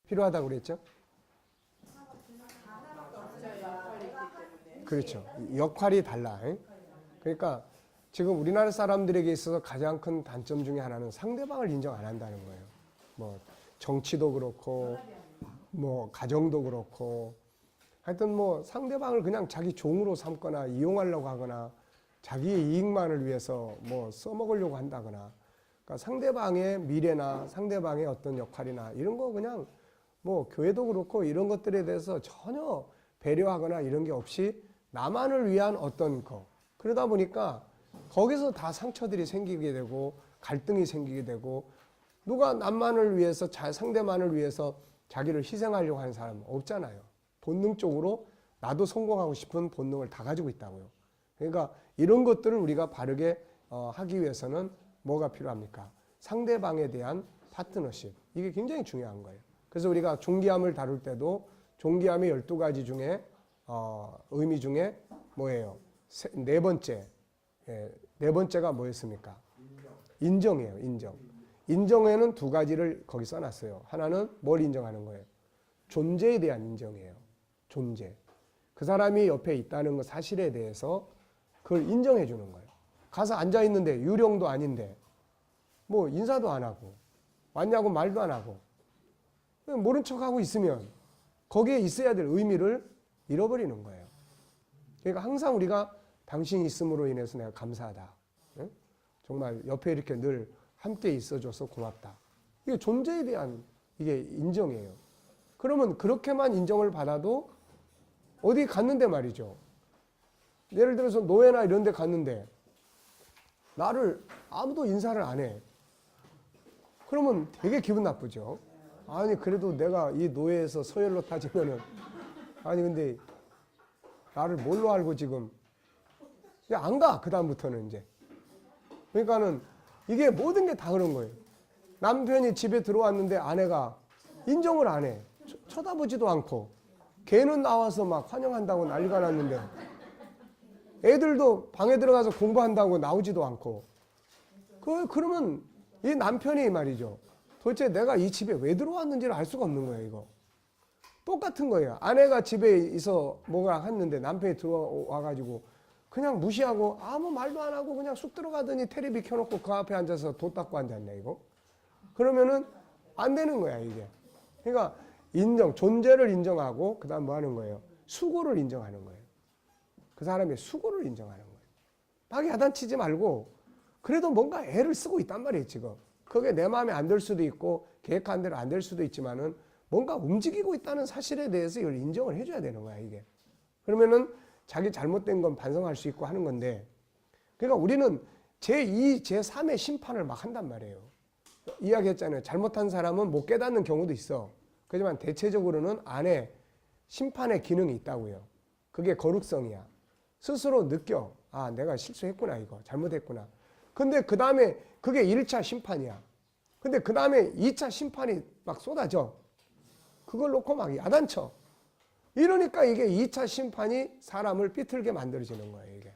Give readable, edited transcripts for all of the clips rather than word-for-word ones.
필요하다고 그랬죠? 그렇죠. 역할이 달라. 그러니까 지금 우리나라 사람들에게 있어서 가장 큰 단점 중에 하나는 상대방을 인정 안 한다는 거예요. 뭐 정치도 그렇고 뭐 가정도 그렇고 하여튼 뭐 상대방을 그냥 자기 종으로 삼거나 이용하려고 하거나 자기의 이익만을 위해서 뭐 써먹으려고 한다거나 그러니까 상대방의 미래나 상대방의 어떤 역할이나 이런 거 그냥 뭐 교회도 그렇고 이런 것들에 대해서 전혀 배려하거나 이런 게 없이 나만을 위한 어떤 거 그러다 보니까 거기서 다 상처들이 생기게 되고 갈등이 생기게 되고 누가 남만을 위해서 상대만을 위해서 자기를 희생하려고 하는 사람은 없잖아요. 본능적으로 나도 성공하고 싶은 본능을 다 가지고 있다고요. 그러니까 이런 것들을 우리가 바르게 하기 위해서는 뭐가 필요합니까? 상대방에 대한 파트너십. 이게 굉장히 중요한 거예요. 그래서 우리가 존귀함을 다룰 때도 존귀함의 12가지 중에 의미 중에 뭐예요? 네 번째. 네 번째가 뭐였습니까? 인정이에요. 인정. 인정에는 두 가지를 거기 써놨어요. 하나는 뭘 인정하는 거예요? 존재에 대한 인정이에요. 존재. 그 사람이 옆에 있다는 그 사실에 대해서 그걸 인정해 주는 거예요. 가서 앉아있는데 유령도 아닌데 뭐 인사도 안 하고 왔냐고 말도 안 하고 모른 척하고 있으면 거기에 있어야 될 의미를 잃어버리는 거예요. 그러니까 항상 우리가 당신이 있음으로 인해서 내가 감사하다. 응? 정말 옆에 이렇게 늘 함께 있어줘서 고맙다. 이게 존재에 대한 이게 인정이에요. 그러면 그렇게만 인정을 받아도 어디 갔는데 말이죠. 예를 들어서 노예나 이런 데 갔는데 나를 아무도 인사를 안 해. 그러면 되게 기분 나쁘죠. 아니 그래도 내가 이 노예에서 서열로 따지면은 아니 근데 나를 뭘로 알고 지금 안 가. 그 다음부터는 이제. 그러니까는 이게 모든 게 다 그런 거예요. 남편이 집에 들어왔는데 아내가 인정을 안 해. 쳐다보지도 않고 걔는 나와서 막 환영한다고 난리가 났는데 애들도 방에 들어가서 공부한다고 나오지도 않고 그러면 이 남편이 말이죠. 도대체 내가 이 집에 왜 들어왔는지를 알 수가 없는 거예요. 이거 똑같은 거예요. 아내가 집에 있어 뭐가 했는데 남편이 들어와가지고 그냥 무시하고 아무 말도 안 하고 그냥 쑥 들어가더니 테레비 켜놓고 그 앞에 앉아서 도 닦고 앉았냐 이거. 그러면은 안 되는 거야 이게. 그러니까 인정, 존재를 인정하고 그 다음 뭐 하는 거예요? 수고를 인정하는 거예요. 그 사람의 수고를 인정하는 거예요. 막 야단치지 말고 그래도 뭔가 애를 쓰고 있단 말이에요 지금. 그게 내 마음에 안 들 수도 있고 계획한 대로 안 될 수도 있지만은 뭔가 움직이고 있다는 사실에 대해서 이걸 인정을 해줘야 되는 거야 이게. 그러면은 자기 잘못된 건 반성할 수 있고 하는 건데 그러니까 우리는 제2, 제3의 심판을 막 한단 말이에요. 이야기했잖아요. 잘못한 사람은 못 깨닫는 경우도 있어. 그렇지만 대체적으로는 안에 심판의 기능이 있다고요. 그게 거룩성이야. 스스로 느껴. 아, 내가 실수했구나, 이거. 잘못했구나. 근데 그 다음에 그게 1차 심판이야. 근데 그 다음에 2차 심판이 막 쏟아져. 그걸 놓고 막 야단쳐. 이러니까 이게 2차 심판이 사람을 삐뚤게 만들어지는 거예요, 이게.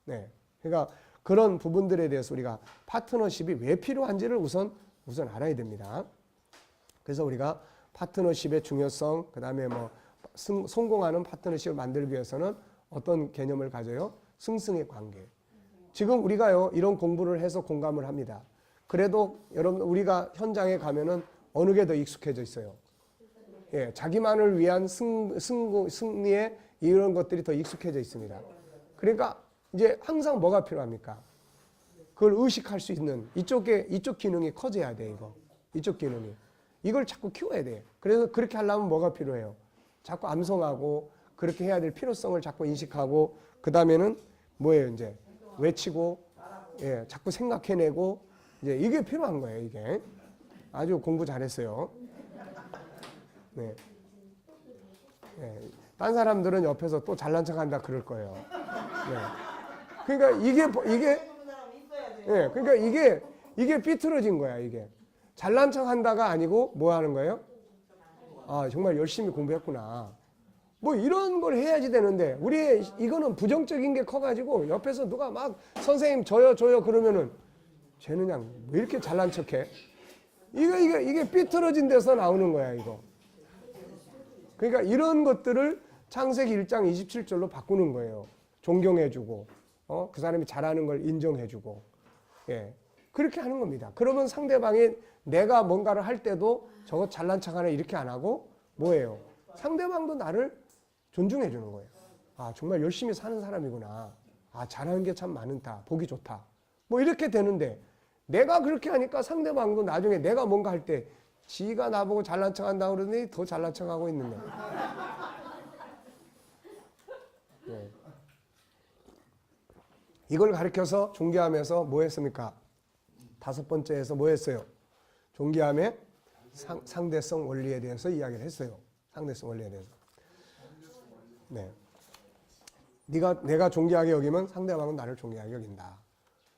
네. 그러니까 그런 부분들에 대해서 우리가 파트너십이 왜 필요한지를 우선 알아야 됩니다. 그래서 우리가 파트너십의 중요성, 그 다음에 뭐 성공하는 파트너십을 만들기 위해서는 어떤 개념을 가져요? 승승의 관계. 지금 우리가요, 이런 공부를 해서 공감을 합니다. 그래도 여러분, 우리가 현장에 가면은 어느 게 더 익숙해져 있어요? 예, 자기만을 위한 승리에 이런 것들이 더 익숙해져 있습니다. 그러니까 이제 항상 뭐가 필요합니까? 그걸 의식할 수 있는 이쪽 기능이 커져야 돼, 이거. 이쪽 기능이. 이걸 자꾸 키워야 돼. 그래서 그렇게 하려면 뭐가 필요해요? 자꾸 암송하고 그렇게 해야 될 필요성을 자꾸 인식하고 그 다음에는 뭐예요, 이제? 외치고, 예, 자꾸 생각해내고, 이제 이게 필요한 거예요, 이게. 아주 공부 잘했어요. 네. 네. 딴 사람들은 옆에서 또 잘난 척 한다 그럴 거예요. 네. 그러니까 이게 삐뚤어진 거야, 이게. 잘난 척 한다가 아니고 뭐 하는 거예요? 아, 정말 열심히 공부했구나. 뭐 이런 걸 해야지 되는데, 우리 이거는 부정적인 게 커가지고 옆에서 누가 막 선생님 저요 그러면은 쟤는 그냥 왜 이렇게 잘난 척해? 이게 삐뚤어진 데서 나오는 거야, 이거. 그러니까 이런 것들을 창세기 1장 27절로 바꾸는 거예요. 존경해주고, 그 사람이 잘하는 걸 인정해주고, 예. 그렇게 하는 겁니다. 그러면 상대방이 내가 뭔가를 할 때도 저거 잘난 척하네 이렇게 안 하고 뭐예요? 상대방도 나를 존중해 주는 거예요. 아, 정말 열심히 사는 사람이구나. 아, 잘하는 게 참 많다. 보기 좋다. 뭐 이렇게 되는데 내가 그렇게 하니까 상대방도 나중에 내가 뭔가 할 때 지가 나보고 잘난 척 한다고 그러더니 더 잘난 척 하고 있는 거예요. 네. 이걸 가르쳐서 존귀함에서 뭐 했습니까? 5번째에서 뭐 했어요? 존귀함의 상대성 원리에 대해서 이야기를 했어요. 상대성 원리에 대해서. 네. 내가 존귀하게 여기면 상대방은 나를 존귀하게 여긴다.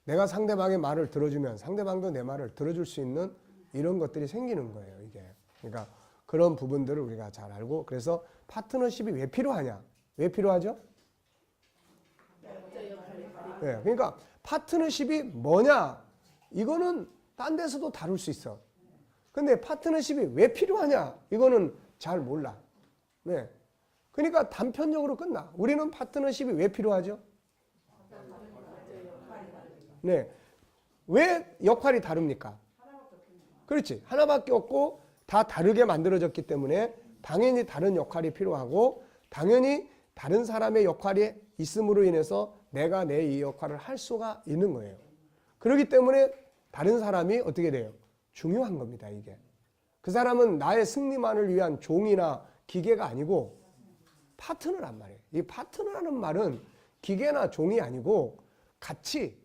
내가 상대방의 말을 들어주면 상대방도 내 말을 들어줄 수 있는 이런 것들이 생기는 거예요, 이게. 그러니까 그런 부분들을 우리가 잘 알고, 그래서 파트너십이 왜 필요하냐? 왜 필요하죠? 네, 그러니까 파트너십이 뭐냐? 이거는 딴 데서도 다룰 수 있어. 근데 파트너십이 왜 필요하냐? 이거는 잘 몰라. 네. 그러니까 단편적으로 끝나. 우리는 파트너십이 왜 필요하죠? 네. 왜 역할이 다릅니까? 그렇지. 하나밖에 없고 다 다르게 만들어졌기 때문에 당연히 다른 역할이 필요하고 당연히 다른 사람의 역할이 있음으로 인해서 내가 내 이 역할을 할 수가 있는 거예요. 그렇기 때문에 다른 사람이 어떻게 돼요? 중요한 겁니다, 이게. 그 사람은 나의 승리만을 위한 종이나 기계가 아니고 파트너란 말이에요. 이 파트너라는 말은 기계나 종이 아니고 같이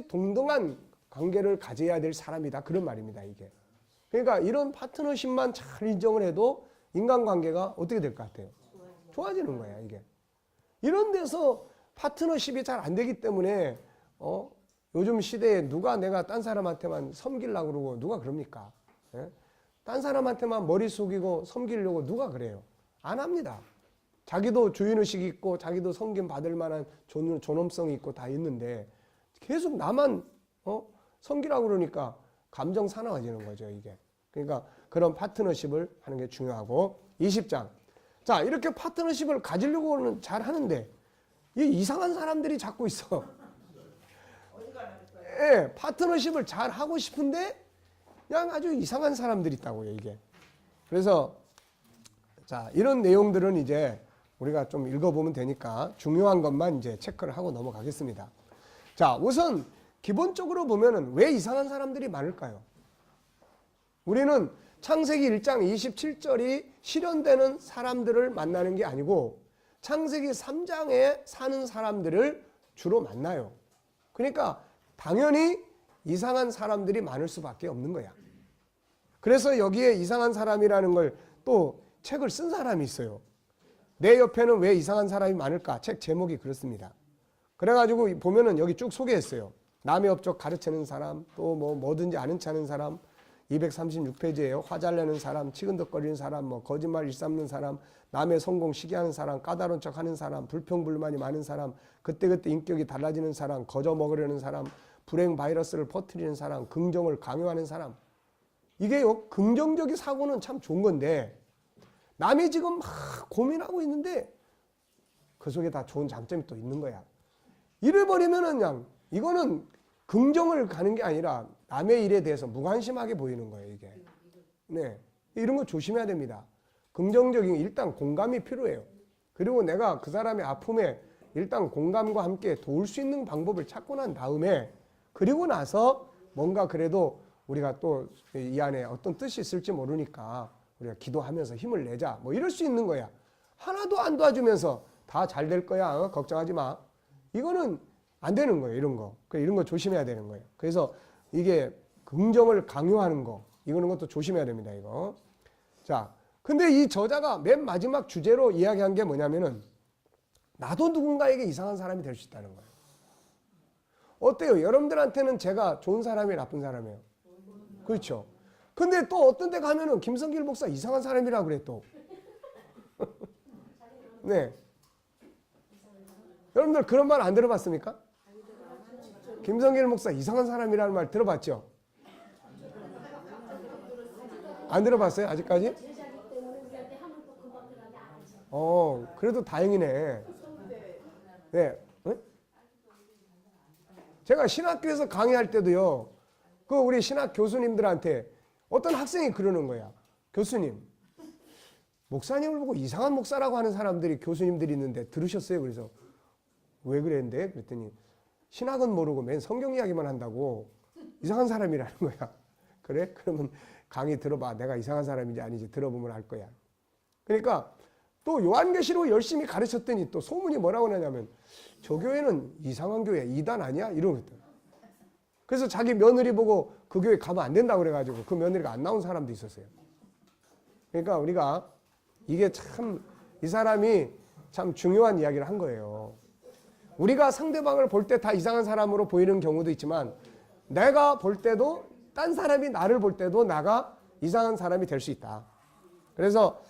동등한 관계를 가져야 될 사람이다. 그런 말입니다, 이게. 그러니까 이런 파트너십만 잘 인정을 해도 인간관계가 어떻게 될 것 같아요? 좋아지는 거야, 이게. 이런 데서 파트너십이 잘 안 되기 때문에 요즘 시대에 누가 내가 딴 사람한테만 섬기려고 그러고 누가 그럽니까? 예? 딴 사람한테만 머리 숙이고 섬기려고 누가 그래요? 안 합니다. 자기도 주인의식이 있고 자기도 섬김 받을 만한 존엄성이 있고 다 있는데 계속 나만 섬기라고 그러니까 감정 사나워지는 거죠, 이게. 그러니까 그런 파트너십을 하는 게 중요하고. 20장. 자, 이렇게 파트너십을 가지려고는 잘 하는데 이 이상한 사람들이 자꾸 있어. 예, 파트너십을 잘 하고 싶은데 그냥 아주 이상한 사람들이 있다고요, 이게. 그래서 자, 이런 내용들은 이제 우리가 좀 읽어보면 되니까 중요한 것만 이제 체크를 하고 넘어가겠습니다. 자, 우선 기본적으로 보면은 왜 이상한 사람들이 많을까요? 우리는 창세기 1장 27절이 실현되는 사람들을 만나는 게 아니고 창세기 3장에 사는 사람들을 주로 만나요. 그러니까 당연히 이상한 사람들이 많을 수밖에 없는 거야. 그래서 여기에 이상한 사람이라는 걸 또 책을 쓴 사람이 있어요. 내 옆에는 왜 이상한 사람이 많을까? 책 제목이 그렇습니다. 그래가지고 보면은 여기 쭉 소개했어요. 남의 업적 가르치는 사람, 또 뭐든지 아는 체 하는 사람, 236페이지예요. 화 잘 내는 사람, 치근덕거리는 사람, 거짓말 일삼는 사람, 남의 성공 시기하는 사람, 까다로운 척 하는 사람, 불평불만이 많은 사람, 그때그때 인격이 달라지는 사람, 거저 먹으려는 사람, 불행 바이러스를 퍼뜨리는 사람, 긍정을 강요하는 사람. 이게요, 긍정적인 사고는 참 좋은 건데 남이 지금 막 고민하고 있는데 그 속에 다 좋은 장점이 또 있는 거야. 이래버리면은 그냥 이거는 긍정을 가는 게 아니라 남의 일에 대해서 무관심하게 보이는 거예요, 이게. 네. 이런 거 조심해야 됩니다. 긍정적인 일단 공감이 필요해요. 그리고 내가 그 사람의 아픔에 일단 공감과 함께 도울 수 있는 방법을 찾고 난 다음에 그리고 나서 뭔가 그래도 우리가 또 이 안에 어떤 뜻이 있을지 모르니까 우리가 기도하면서 힘을 내자. 뭐 이럴 수 있는 거야. 하나도 안 도와주면서 다 잘 될 거야. 걱정하지 마. 이거는 안 되는 거예요, 이런 거. 이런 거 조심해야 되는 거예요. 그래서 이게 긍정을 강요하는 거, 이거는 것도 조심해야 됩니다, 이거. 자, 근데 이 저자가 맨 마지막 주제로 이야기한 게 뭐냐면은 나도 누군가에게 이상한 사람이 될 수 있다는 거예요. 어때요? 여러분들한테는 제가 좋은 사람이에요, 나쁜 사람이에요? 그렇죠. 근데 또 어떤 데 가면은 김성길 목사 이상한 사람이라고 그래, 또. 네. 여러분들 그런 말 안 들어봤습니까? 김성길 목사 이상한 사람이라는 말 들어봤죠? 안 들어봤어요? 아직까지? 그래도 다행이네. 네. 응? 제가 신학교에서 강의할 때도요, 그 우리 신학 교수님들한테 어떤 학생이 그러는 거야. 교수님, 목사님을 보고 이상한 목사라고 하는 사람들이 교수님들이 있는데 들으셨어요? 그래서 왜 그랬는데? 그랬더니 신학은 모르고 맨 성경 이야기만 한다고 이상한 사람이라는 거야. 그래? 그러면 강의 들어봐. 내가 이상한 사람인지 아닌지 들어보면 알 거야. 그러니까 또 요한계시록 열심히 가르쳤더니 또 소문이 뭐라고 나냐면 저 교회는 이상한 교회, 이단 아니야? 이러고 있더라. 그래서 자기 며느리 보고 그 교회 가면 안 된다고 그래가지고 그 며느리가 안 나온 사람도 있었어요. 그러니까 우리가 이게 참 이 사람이 참 중요한 이야기를 한 거예요. 우리가 상대방을 볼 때 다 이상한 사람으로 보이는 경우도 있지만 내가 볼 때도 딴 사람이 나를 볼 때도 나가 이상한 사람이 될 수 있다. 그래서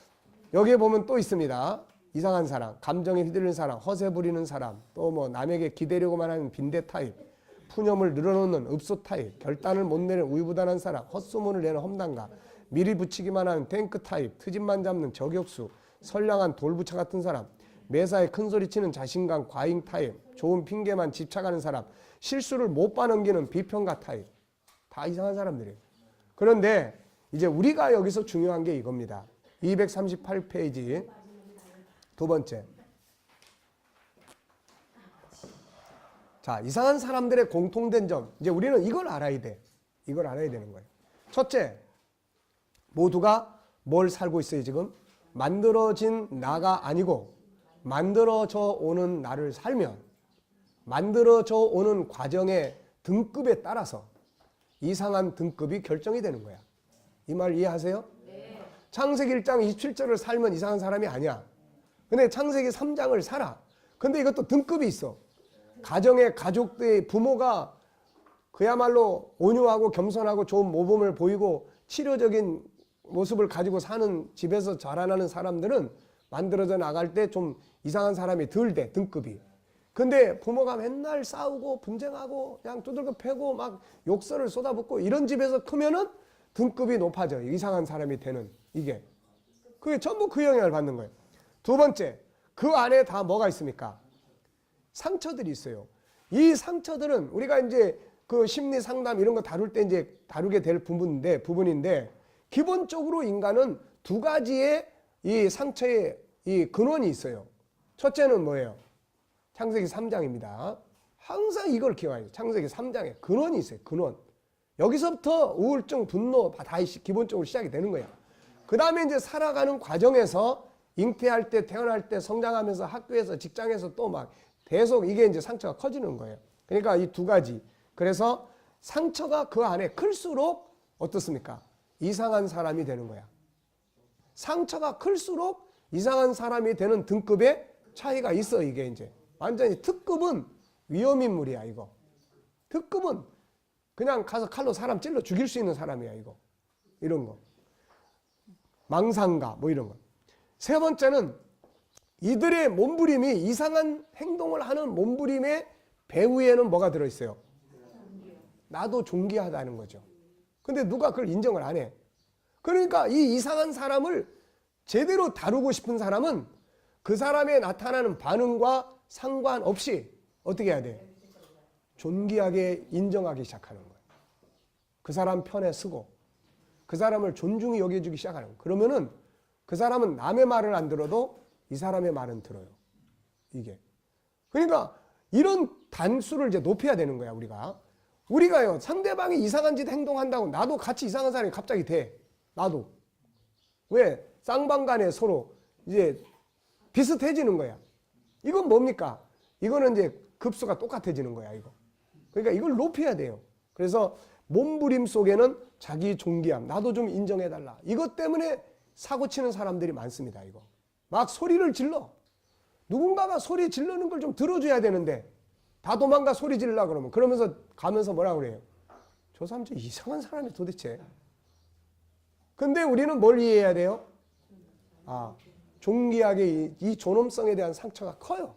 여기에 보면 또 있습니다. 이상한 사람, 감정에 휘둘리는 사람, 허세 부리는 사람, 또 뭐 남에게 기대려고만 하는 빈대 타입, 푸념을 늘어놓는 읍소 타입, 결단을 못 내는 우유부단한 사람, 헛소문을 내는 험담가, 미리 붙이기만 하는 탱크 타입, 트집만 잡는 저격수, 선량한 돌부처 같은 사람, 매사에 큰소리치는 자신감 과잉 타입, 좋은 핑계만 집착하는 사람, 실수를 못 봐넘기는 비평가 타입. 다 이상한 사람들이에요. 그런데 이제 우리가 여기서 중요한 게 이겁니다. 238페이지 두 번째. 자, 이상한 사람들의 공통된 점. 이제 우리는 이걸 알아야 돼. 이걸 알아야 되는 거예요. 첫째, 모두가 뭘 살고 있어요, 지금? 만들어진 나가 아니고 만들어져 오는 나를 살면 만들어져 오는 과정의 등급에 따라서 이상한 등급이 결정이 되는 거야. 이 말 이해하세요? 네. 창세기 1장 27절을 살면 이상한 사람이 아니야. 근데 창세기 3장을 살아. 근데 이것도 등급이 있어. 가정의 가족들의 부모가 그야말로 온유하고 겸손하고 좋은 모범을 보이고 치료적인 모습을 가지고 사는 집에서 자라나는 사람들은 만들어져 나갈 때 좀 이상한 사람이 덜 돼, 등급이. 근데 부모가 맨날 싸우고 분쟁하고 그냥 두들겨 패고 막 욕설을 쏟아붓고 이런 집에서 크면은 등급이 높아져요. 이상한 사람이 되는 이게. 그게 전부 그 영향을 받는 거예요. 두 번째, 그 안에 다 뭐가 있습니까? 상처들이 있어요. 이 상처들은 우리가 이제 그 심리 상담 이런 거 다룰 때 이제 다루게 될 부분인데 기본적으로 인간은 두 가지의 이 상처의 이 근원이 있어요. 첫째는 뭐예요? 창세기 3장입니다. 항상 이걸 기억해야 돼요. 창세기 3장에 근원이 있어요. 근원. 여기서부터 우울증, 분노 다 기본적으로 시작이 되는 거예요. 그 다음에 이제 살아가는 과정에서 잉태할 때, 태어날 때, 성장하면서 학교에서, 직장에서 또 막 계속 이게 이제 상처가 커지는 거예요. 그러니까 이 두 가지. 그래서 상처가 그 안에 클수록 어떻습니까? 이상한 사람이 되는 거야. 상처가 클수록 이상한 사람이 되는 등급의 차이가 있어, 이게 이제. 완전히 특급은 위험인물이야, 이거. 특급은 그냥 가서 칼로 사람 찔러 죽일 수 있는 사람이야, 이거. 이런 거. 망상가, 뭐 이런 거. 세 번째는 이들의 몸부림이 이상한 행동을 하는 몸부림의 배후에는 뭐가 들어있어요? 나도 존귀하다는 거죠. 근데 누가 그걸 인정을 안 해. 그러니까 이 이상한 사람을 제대로 다루고 싶은 사람은 그 사람의 나타나는 반응과 상관없이 어떻게 해야 돼? 존귀하게 인정하기 시작하는 거예요. 그 사람 편에 서고 그 사람을 존중히 여겨주기 시작하는 거예요. 그러면은 그 사람은 남의 말을 안 들어도 이 사람의 말은 들어요. 이게. 그러니까 이런 단수를 이제 높여야 되는 거야, 우리가요, 상대방이 이상한 짓 행동한다고 나도 같이 이상한 사람이 갑자기 돼. 나도. 왜? 쌍방간에 서로 이제 비슷해지는 거야. 이건 뭡니까? 이거는 이제 급수가 똑같아지는 거야, 이거. 그러니까 이걸 높여야 돼요. 그래서 몸부림 속에는 자기 존귀함, 나도 좀 인정해달라. 이것 때문에 사고 치는 사람들이 많습니다, 이거. 막 소리를 질러. 누군가가 소리 지르는 걸 좀 들어줘야 되는데 다 도망가 소리 지르려 그러면 그러면서 가면서 뭐라 그래요? 저 사람 저 이상한 사람이 도대체. 근데 우리는 뭘 이해해야 돼요? 존귀하게 이 존엄성에 대한 상처가 커요.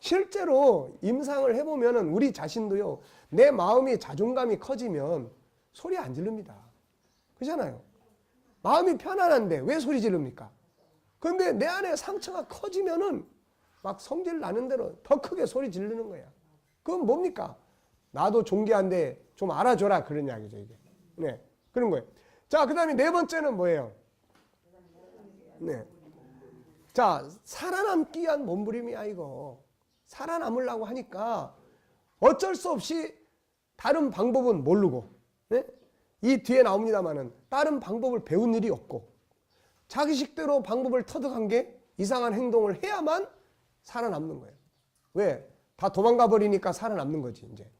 실제로 임상을 해보면 우리 자신도요, 내 마음이 자존감이 커지면 소리 안 지릅니다. 그렇잖아요. 마음이 편안한데 왜 소리 지릅니까? 근데 내 안에 상처가 커지면은 막 성질 나는 대로 더 크게 소리 지르는 거야. 그건 뭡니까? 나도 존귀한데 좀 알아줘라. 그런 이야기죠, 이게. 네. 그런 거예요. 자, 그 다음에 네 번째는 뭐예요? 네. 자, 살아남기 위한 몸부림이야, 이거. 살아남으려고 하니까 어쩔 수 없이 다른 방법은 모르고, 네? 이 뒤에 나옵니다만은 다른 방법을 배운 일이 없고, 자기식대로 방법을 터득한 게 이상한 행동을 해야만 살아남는 거예요. 왜? 다 도망가 버리니까 살아남는 거지, 이제.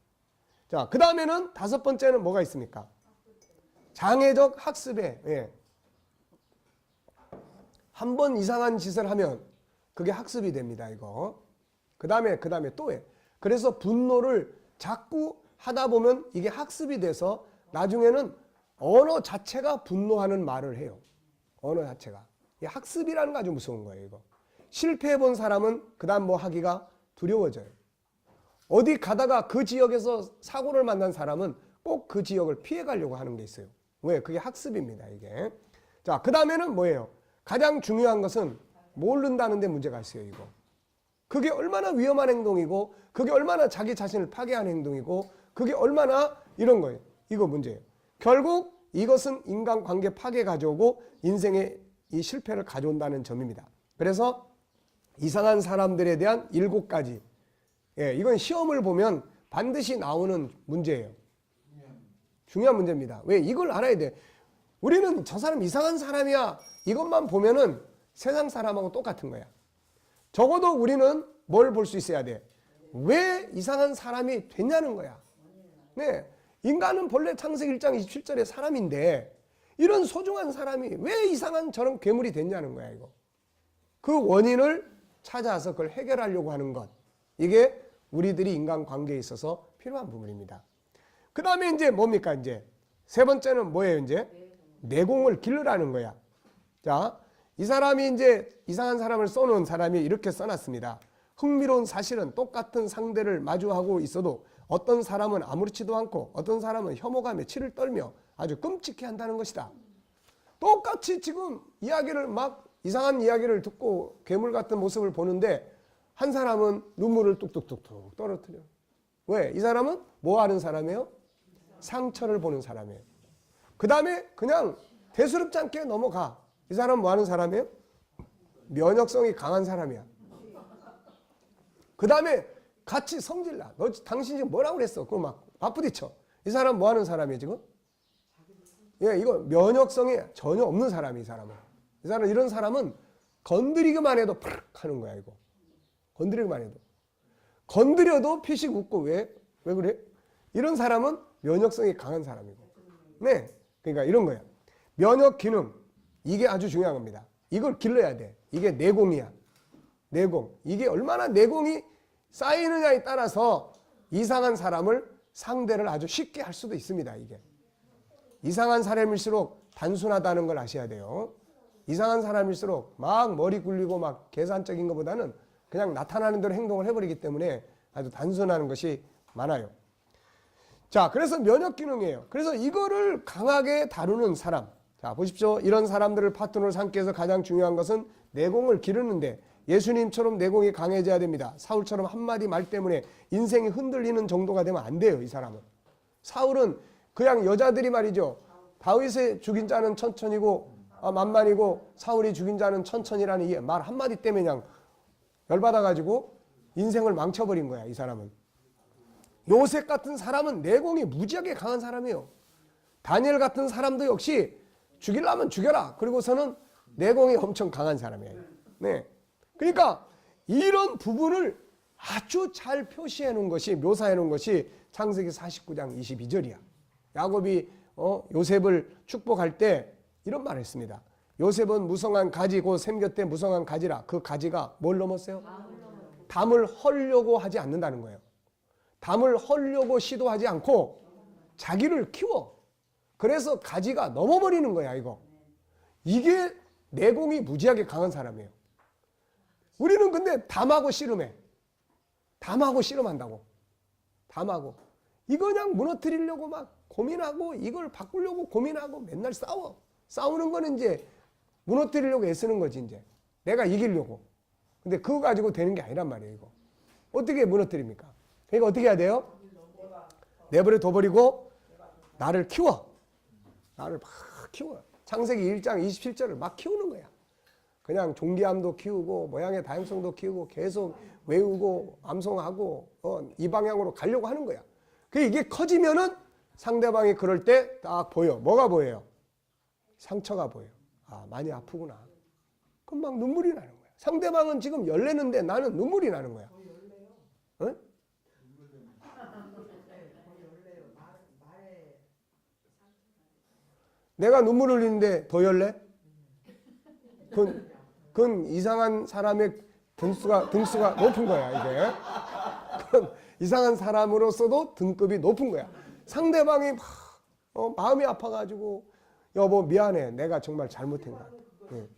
자, 그 다음에는 다섯 번째는 뭐가 있습니까? 장애적 학습에, 예. 한 번 이상한 짓을 하면 그게 학습이 됩니다, 이거. 그 다음에 또 해. 그래서 분노를 자꾸 하다 보면 이게 학습이 돼서 나중에는 언어 자체가 분노하는 말을 해요. 언어 자체가. 이 학습이라는 거 아주 무서운 거예요, 이거. 실패해 본 사람은 그 다음 뭐 하기가 두려워져요. 어디 가다가 그 지역에서 사고를 만난 사람은 꼭 그 지역을 피해 가려고 하는 게 있어요. 왜? 그게 학습입니다, 이게. 자, 그 다음에는 뭐예요? 가장 중요한 것은 모른다는 데 문제가 있어요, 이거. 그게 얼마나 위험한 행동이고, 그게 얼마나 자기 자신을 파괴하는 행동이고, 그게 얼마나 이런 거예요. 이거 문제예요. 결국 이것은 인간관계 파괴 가져오고 인생의 이 실패를 가져온다는 점입니다. 그래서 이상한 사람들에 대한 7가지. 예, 이건 시험을 보면 반드시 나오는 문제예요. 중요한 문제입니다. 왜? 이걸 알아야 돼. 우리는 저 사람 이상한 사람이야. 이것만 보면은 세상 사람하고 똑같은 거야. 적어도 우리는 뭘 볼 수 있어야 돼? 왜 이상한 사람이 됐냐는 거야. 네. 인간은 본래 창세기 1장 27절에 사람인데 이런 소중한 사람이 왜 이상한 저런 괴물이 됐냐는 거야, 이거. 그 원인을 찾아서 그걸 해결하려고 하는 것. 이게 우리들이 인간관계에 있어서 필요한 부분입니다. 그 다음에 이제 뭡니까, 이제? 세 번째는 뭐예요, 이제? 내공을 기르라는 거야. 자, 이 사람이 이제 이상한 사람을 써놓은 사람이 이렇게 써놨습니다. 흥미로운 사실은 똑같은 상대를 마주하고 있어도 어떤 사람은 아무렇지도 않고 어떤 사람은 혐오감에 치를 떨며 아주 끔찍해 한다는 것이다. 똑같이 지금 이야기를 막 이상한 이야기를 듣고 괴물 같은 모습을 보는데 한 사람은 눈물을 뚝뚝뚝뚝 떨어뜨려. 왜? 이 사람은 뭐 하는 사람이에요? 상처를 보는 사람이에요. 그 다음에 그냥 대수롭지 않게 넘어가. 이 사람은 뭐 하는 사람이에요? 면역성이 강한 사람이야. 그 다음에 같이 성질나. 너 당신 지금 뭐라고 그랬어? 그거 막 맞부딪혀. 이 사람 뭐 하는 사람이에요, 지금? 예, 이거 면역성이 전혀 없는 사람이 이 사람은. 이 사람, 이런 사람은 건드리기만 해도 팍 하는 거야, 이거. 건드리기만 해도. 건드려도 피식 웃고 왜 그래? 이런 사람은 면역성이 강한 사람이고. 네. 그러니까 이런 거야. 면역 기능. 이게 아주 중요한 겁니다. 이걸 길러야 돼. 이게 내공이야. 내공. 이게 얼마나 내공이 쌓이느냐에 따라서 이상한 사람을 상대를 아주 쉽게 할 수도 있습니다. 이게. 이상한 사람일수록 단순하다는 걸 아셔야 돼요. 이상한 사람일수록 막 머리 굴리고 막 계산적인 것보다는 그냥 나타나는 대로 행동을 해버리기 때문에 아주 단순한 것이 많아요. 자, 그래서 면역 기능이에요. 그래서 이거를 강하게 다루는 사람. 자, 보십시오. 이런 사람들을 파트너로 삼기 위해서 가장 중요한 것은 내공을 기르는데 예수님처럼 내공이 강해져야 됩니다. 사울처럼 한마디 말 때문에 인생이 흔들리는 정도가 되면 안 돼요, 이 사람은. 사울은 그냥 여자들이 말이죠. 다윗의 죽인 자는 천천히고 만만이고 사울이 죽인 자는 천천히라는 이 말 한마디 때문에 그냥 열받아가지고 인생을 망쳐버린 거야, 이 사람은. 요셉 같은 사람은 내공이 무지하게 강한 사람이에요. 다니엘 같은 사람도 역시 죽이려면 죽여라. 그리고서는 내공이 엄청 강한 사람이에요. 네. 그러니까 이런 부분을 아주 잘 표시해 놓은 것이, 묘사해 놓은 것이 창세기 49장 22절이야. 야곱이 요셉을 축복할 때 이런 말을 했습니다. 요셉은 무성한 가지, 곧 샘 곁에 무성한 가지라. 그 가지가 뭘 넘었어요? 담을 헐려고 하지 않는다는 거예요. 담을 헐려고 시도하지 않고 자기를 키워. 그래서 가지가 넘어버리는 거야, 이거. 이게 내공이 무지하게 강한 사람이에요. 우리는 근데 담하고 씨름해. 담하고 씨름한다고. 담하고. 이거 그냥 무너뜨리려고 막 고민하고 이걸 바꾸려고 고민하고 맨날 싸워. 싸우는 거는 이제 무너뜨리려고 애쓰는 거지, 이제. 내가 이기려고. 근데 그거 가지고 되는 게 아니란 말이에요, 이거. 어떻게 무너뜨립니까? 그러니까 어떻게 해야 돼요? 내버려 둬버리고 나를 키워. 나를 막 키워. 창세기 1장 27절을 막 키우는 거야. 그냥 존귀함도 키우고 모양의 다양성도 키우고 계속 외우고 암송하고 이 방향으로 가려고 하는 거야. 이게 커지면은 상대방이 그럴 때 딱 보여. 뭐가 보여요? 상처가 보여. 아, 많이 아프구나. 그럼 막 눈물이 나는 거야. 상대방은 지금 열내는데 나는 눈물이 나는 거야. 응? 내가 눈물 흘리는데 더 열내? 그건 이상한 사람의 등수가 높은 거야, 이게. 그건 이상한 사람으로서도 등급이 높은 거야. 상대방이 막, 마음이 아파가지고, 여보, 미안해. 내가 정말 잘못한 거야. 응.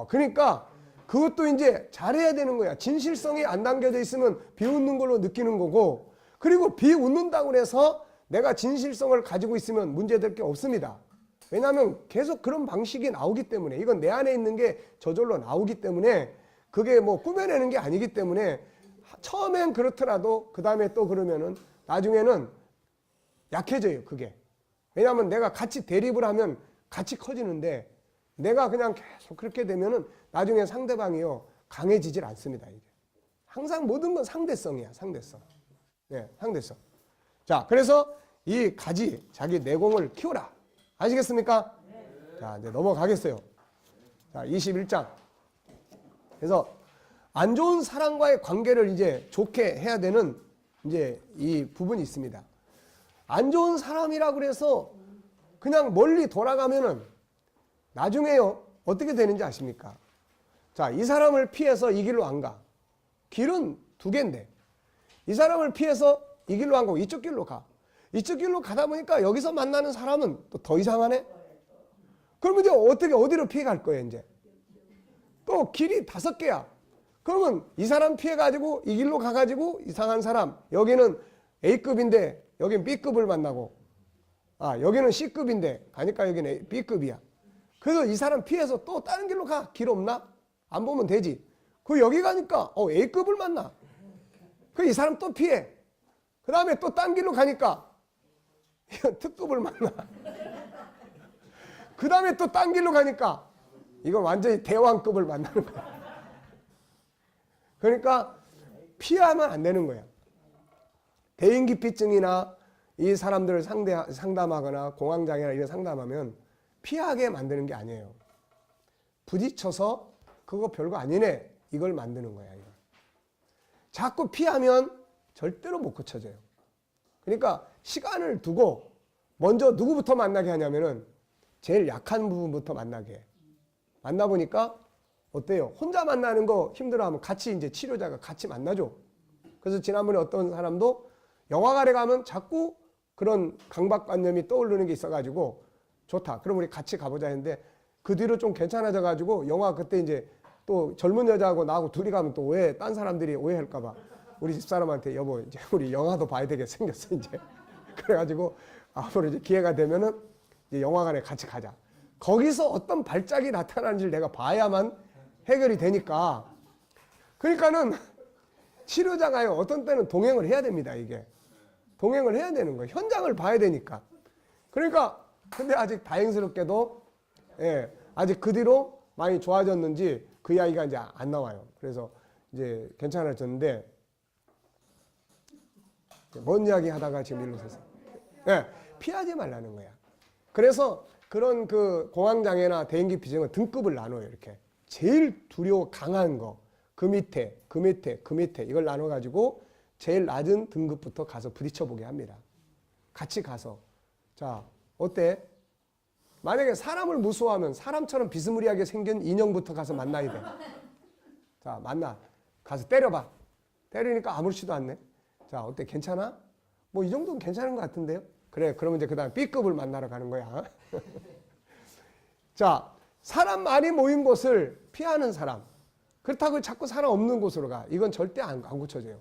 그러니까 그것도 이제 잘해야 되는 거야. 진실성이 안 담겨져 있으면 비웃는 걸로 느끼는 거고, 그리고 비웃는다고 해서 내가 진실성을 가지고 있으면 문제될 게 없습니다. 왜냐하면 계속 그런 방식이 나오기 때문에, 이건 내 안에 있는 게 저절로 나오기 때문에, 그게 뭐 꾸며내는 게 아니기 때문에, 처음엔 그렇더라도 그 다음에 또 그러면은 나중에는 약해져요, 그게. 왜냐하면 내가 같이 대립을 하면 같이 커지는데, 내가 그냥 계속 그렇게 되면은 나중에 상대방이요 강해지질 않습니다. 이게 항상 모든 건 상대성이야, 상대성. 네, 상대성. 자, 그래서 이 가지 자기 내공을 키워라. 아시겠습니까? 자, 이제 넘어가겠어요. 자, 21장. 그래서 안 좋은 사람과의 관계를 이제 좋게 해야 되는 이제 이 부분이 있습니다. 안 좋은 사람이라고 그래서 그냥 멀리 돌아가면은 나중에요 어떻게 되는지 아십니까? 자, 이 사람을 피해서 이 길로 안 가. 길은 두 개인데 이 사람을 피해서 이 길로 안 가고 이쪽 길로 가. 이쪽 길로 가다 보니까 여기서 만나는 사람은 또 더 이상하네? 그러면 이제 어디로 피해 갈 거예요, 이제? 또 길이 5개야. 그러면 이 사람 피해가지고 이 길로 가가지고 이상한 사람, 여기는 A급인데 여기는 B급을 만나고, 여기는 C급인데 가니까 여기는 B급이야. 그래서 이 사람 피해서 또 다른 길로 가. 길 없나? 안 보면 되지. 여기 가니까 A급을 만나. 이 사람 또 피해. 그 다음에 또 딴 길로 가니까 특급을 만나. 그 다음에 또 딴 길로 가니까 이건 완전히 대왕급을 만나는 거야. 그러니까 피하면 안 되는 거야. 대인기피증이나 이 사람들을 상담하거나 공황장애나 이런 상담하면 피하게 만드는 게 아니에요. 부딪혀서 그거 별거 아니네 이걸 만드는 거야. 이걸. 자꾸 피하면 절대로 못 고쳐져요. 그러니까 시간을 두고 먼저 누구부터 만나게 하냐면은 제일 약한 부분부터 만나게 해. 만나보니까 어때요? 혼자 만나는 거 힘들어하면 같이 이제 치료자가 같이 만나줘. 그래서 지난번에 어떤 사람도 영화관에 가면 자꾸 그런 강박관념이 떠오르는 게 있어가지고 좋다. 그럼 우리 같이 가보자 했는데 그 뒤로 좀 괜찮아져가지고 영화 그때 이제 또 젊은 여자하고 나하고 둘이 가면 또 딴 사람들이 오해할까봐 우리 집사람한테 여보 이제 우리 영화도 봐야 되게 생겼어 이제. 그래가지고 앞으로 이제 기회가 되면은 이제 영화관에 같이 가자. 거기서 어떤 발작이 나타나는지를 내가 봐야만 해결이 되니까. 그러니까는 치료자가요 어떤 때는 동행을 해야 됩니다. 이게 동행을 해야 되는 거예요. 현장을 봐야 되니까. 그러니까 근데 아직 다행스럽게도 아직 그 뒤로 많이 좋아졌는지 그 이야기가 이제 안 나와요. 그래서 이제 괜찮아졌는데 뭔 이야기 하다가 지금 일로 섰어요. 피하지 말라는 거야. 그래서 그런 그 공황장애나 대인기피증은 등급을 나눠요. 이렇게 제일 두려워 강한 거, 그 밑에 이걸 나눠가지고 제일 낮은 등급부터 가서 부딪혀보게 합니다. 같이 가서 자 어때? 만약에 사람을 무서워하면 사람처럼 비스무리하게 생긴 인형부터 가서 만나야 돼. 자 만나. 가서 때려봐. 때리니까 아무렇지도 않네. 자 어때? 괜찮아? 뭐 이 정도는 괜찮은 것 같은데요? 그래 그러면 이제 그 다음 B급을 만나러 가는 거야. 자 사람 많이 모인 곳을 피하는 사람. 그렇다고 자꾸 사람 없는 곳으로 가. 이건 절대 안 고쳐져요.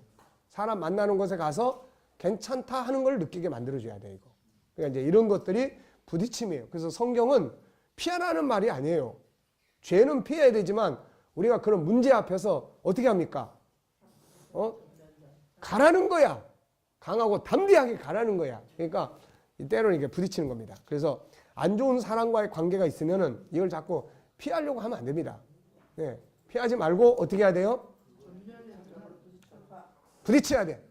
사람 만나는 곳에 가서 괜찮다 하는 걸 느끼게 만들어줘야 돼 이거. 그러니까 이제 이런 것들이 부딪힘이에요. 그래서 성경은 피하라는 말이 아니에요. 죄는 피해야 되지만 우리가 그런 문제 앞에서 어떻게 합니까? 가라는 거야. 강하고 담대하게 가라는 거야. 그러니까 때로는 이게 부딪히는 겁니다. 그래서 안 좋은 사람과의 관계가 있으면은 이걸 자꾸 피하려고 하면 안 됩니다. 네, 피하지 말고 어떻게 해야 돼요? 부딪혀야 돼.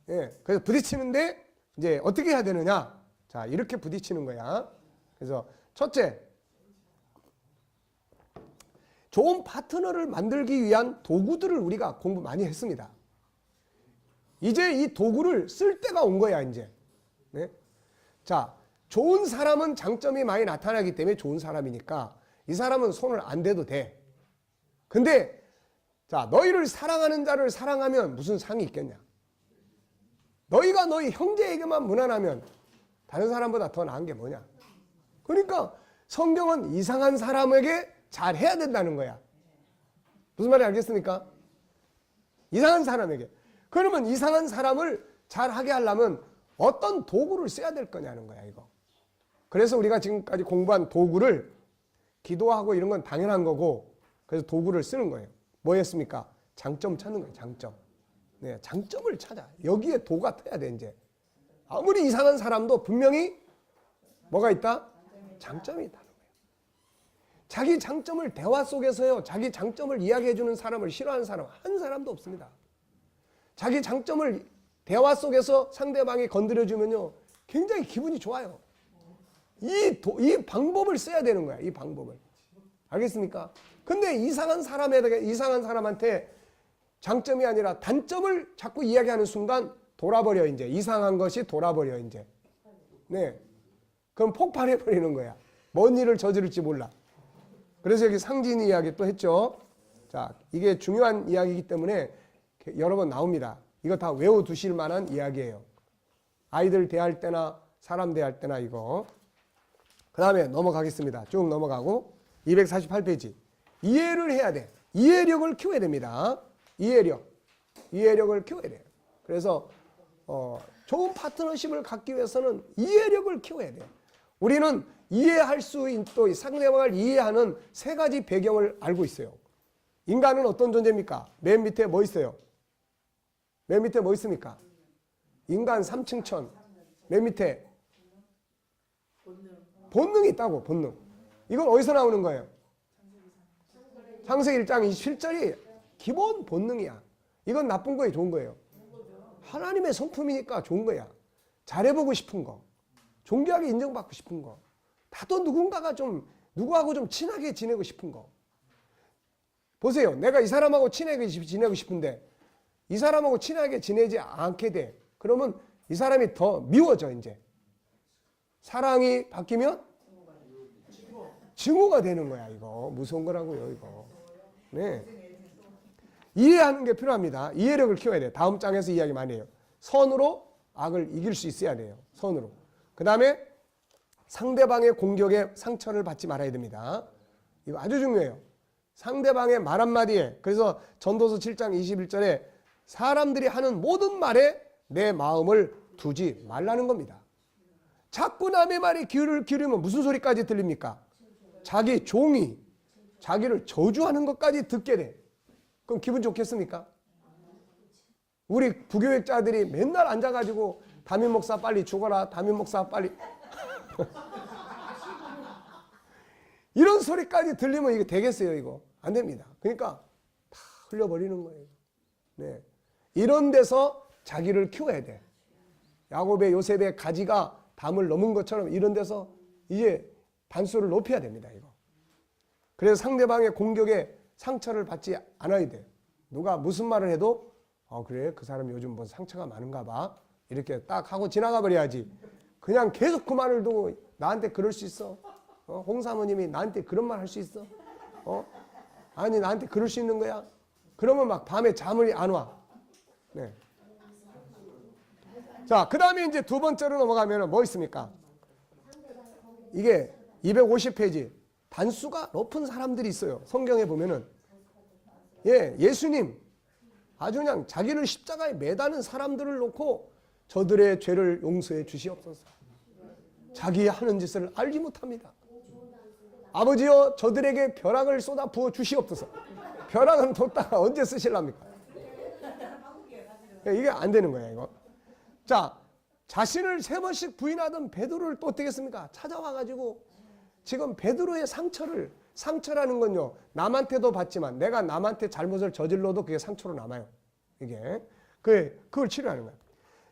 네, 그래서 부딪히는데 이제 어떻게 해야 되느냐? 자, 이렇게 부딪히는 거야. 그래서 첫째, 좋은 파트너를 만들기 위한 도구들을 우리가 공부 많이 했습니다. 이제 이 도구를 쓸 때가 온 거야, 이제. 네? 자, 좋은 사람은 장점이 많이 나타나기 때문에 좋은 사람이니까 이 사람은 손을 안 대도 돼. 근데 자, 너희를 사랑하는 자를 사랑하면 무슨 상이 있겠냐? 너희가 너희 형제에게만 무난하면 다른 사람보다 더 나은 게 뭐냐? 그러니까 성경은 이상한 사람에게 잘해야 된다는 거야. 무슨 말인지 알겠습니까? 이상한 사람에게. 그러면 이상한 사람을 잘하게 하려면 어떤 도구를 써야 될 거냐는 거야, 이거. 그래서 우리가 지금까지 공부한 도구를 기도하고 이런 건 당연한 거고, 그래서 도구를 쓰는 거예요. 뭐였습니까? 장점 찾는 거예요, 장점. 네, 장점을 찾아. 여기에 도가 터야 돼, 이제. 아무리 이상한 사람도 분명히 뭐가 있다? 장점이 있다는 거예요. 자기 장점을 대화 속에서요, 자기 장점을 이야기해주는 사람을 싫어하는 사람 한 사람도 없습니다. 자기 장점을 대화 속에서 상대방이 건드려주면요, 굉장히 기분이 좋아요. 이 방법을 써야 되는 거야, 이 방법을. 알겠습니까? 근데 이상한 사람한테 장점이 아니라 단점을 자꾸 이야기하는 순간 돌아버려, 이제. 이상한 것이 돌아버려, 이제. 네. 그럼 폭발해버리는 거야. 뭔 일을 저지를지 몰라. 그래서 여기 상진 이야기 또 했죠. 자, 이게 중요한 이야기이기 때문에 여러 번 나옵니다. 이거 다 외워두실 만한 이야기예요. 아이들 대할 때나 사람 대할 때나 이거. 그 다음에 넘어가겠습니다. 쭉 넘어가고 248페이지. 이해를 해야 돼. 이해력을 키워야 됩니다. 이해력을 키워야 돼요. 그래서 좋은 파트너십을 갖기 위해서는 이해력을 키워야 돼요. 우리는 이해할 수 있는, 또 상대방을 이해하는 세 가지 배경을 알고 있어요. 인간은 어떤 존재입니까? 맨 밑에 뭐 있어요? 맨 밑에 뭐 있습니까? 인간 3층천. 맨 밑에 본능이 있다고, 본능. 이건 어디서 나오는 거예요? 창세기 1장 27절이 기본 본능이야. 이건 나쁜 거예요, 좋은 거예요? 하나님의 성품이니까 좋은 거야. 잘해보고 싶은 거, 존귀하게 인정받고 싶은 거, 나도 누구하고 좀 친하게 지내고 싶은 거. 보세요. 내가 이 사람하고 친하게 지내고 싶은데 이 사람하고 친하게 지내지 않게 돼. 그러면 이 사람이 더 미워져, 이제. 사랑이 바뀌면 증오가 되는 거야, 이거. 무서운 거라고요, 이거. 네. 이해하는 게 필요합니다. 이해력을 키워야 돼요. 다음 장에서 이야기 많이 해요. 선으로 악을 이길 수 있어야 돼요. 선으로. 그 다음에 상대방의 공격에 상처를 받지 말아야 됩니다. 이거 아주 중요해요. 상대방의 말 한마디에, 그래서 전도서 7장 21절에 사람들이 하는 모든 말에 내 마음을 두지 말라는 겁니다. 자꾸 남의 말에 귀를 기울이면 무슨 소리까지 들립니까? 자기 종이 자기를 저주하는 것까지 듣게 돼. 그럼 기분 좋겠습니까? 우리 부교육자들이 맨날 앉아가지고 담임 목사 빨리 죽어라, 담임 목사 빨리 이런 소리까지 들리면 이게 되겠어요? 이거 안 됩니다. 그러니까 다 흘려버리는 거예요. 네. 이런 데서 자기를 키워야 돼. 야곱의 요셉의 가지가 담을 넘은 것처럼 이런 데서 이제 단수를 높여야 됩니다. 이거. 그래서 상대방의 공격에 상처를 받지 않아야 돼요. 누가 무슨 말을 해도 그래, 그 사람 요즘 뭐 상처가 많은가 봐, 이렇게 딱 하고 지나가 버려야지. 그냥 계속 그 말을 두고 나한테 그럴 수 있어? 홍 사모님이 나한테 그런 말 할 수 있어? 아니 나한테 그럴 수 있는 거야? 그러면 막 밤에 잠을 안 와. 네. 자, 그 다음에 이제 두 번째로 넘어가면 뭐 있습니까? 이게 250페이지. 단수가 높은 사람들이 있어요. 성경에 보면은. 예수님 아주 그냥 자기를 십자가에 매다는 사람들을 놓고 저들의 죄를 용서해 주시옵소서. 자기 하는 짓을 알지 못합니다. 아버지여 저들에게 벼락을 쏟아 부어 주시옵소서. 벼락은 뒀다가 언제 쓰실랍니까? 이게 안 되는 거예요, 이거. 자, 자신을 3번씩 부인하던 베드로를 또 어떻게 했습니까? 찾아와가지고 지금 베드로의 상처라는 건요, 남한테도 받지만 내가 남한테 잘못을 저질러도 그게 상처로 남아요. 이게. 그걸 치료하는 거예요.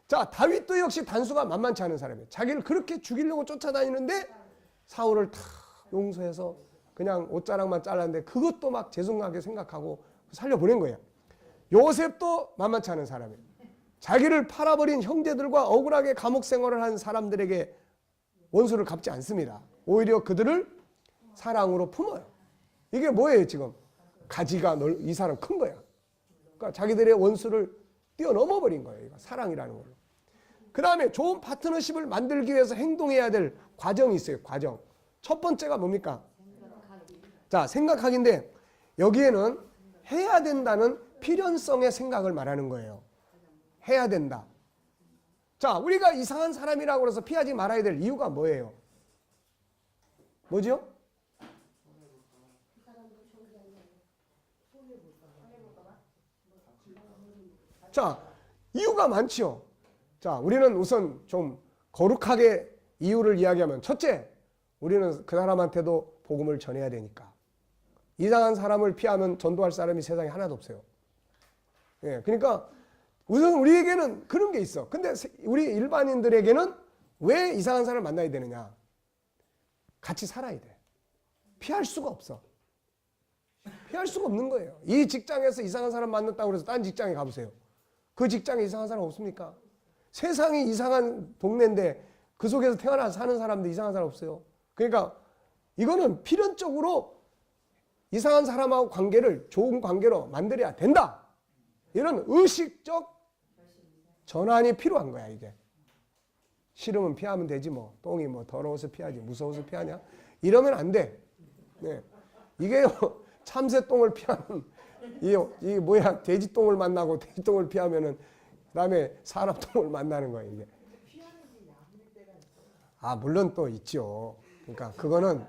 자, 다윗도 역시 단수가 만만치 않은 사람이에요. 자기를 그렇게 죽이려고 쫓아다니는데 사울을 다 용서해서 그냥 옷자락만 잘랐는데 그것도 막 죄송하게 생각하고 살려보낸 거예요. 요셉도 만만치 않은 사람이에요. 자기를 팔아버린 형제들과 억울하게 감옥 생활을 한 사람들에게 원수를 갚지 않습니다. 오히려 그들을 사랑으로 품어요. 이게 뭐예요 지금? 가지가 이 사람 큰 거야. 그러니까 자기들의 원수를 뛰어넘어 버린 거예요. 이거 사랑이라는 걸로. 그 다음에 좋은 파트너십을 만들기 위해서 행동해야 될 과정이 있어요. 과정. 첫 번째가 뭡니까? 자, 생각하기인데 여기에는 해야 된다는 필연성의 생각을 말하는 거예요. 해야 된다. 자, 우리가 이상한 사람이라고 해서 피하지 말아야 될 이유가 뭐예요? 뭐죠? 자, 이유가 많지요. 자, 우리는 우선 좀 거룩하게 이유를 이야기하면 첫째, 우리는 그 사람한테도 복음을 전해야 되니까. 이상한 사람을 피하면 전도할 사람이 세상에 하나도 없어요. 예, 그러니까 우선 우리에게는 그런 게 있어. 근데 우리 일반인들에게는 왜 이상한 사람을 만나야 되느냐? 같이 살아야 돼. 피할 수가 없어. 피할 수가 없는 거예요. 이 직장에서 이상한 사람 만났다고 해서 딴 직장에 가보세요. 그 직장에 이상한 사람 없습니까? 세상이 이상한 동네인데 그 속에서 태어나서 사는 사람도 이상한 사람 없어요. 그러니까 이거는 필연적으로 이상한 사람하고 관계를 좋은 관계로 만들어야 된다. 이런 의식적 전환이 필요한 거야, 이게. 싫으면 피하면 되지 뭐. 똥이 뭐 더러워서 피하지 무서워서 피하냐? 이러면 안 돼. 네. 이게 참새똥을 피하면 이 뭐야 돼지똥을 만나고 돼지똥을 피하면은 그다음에 사람똥을 만나는 거예요, 이게. 아, 물론 또 있죠. 그러니까 그거는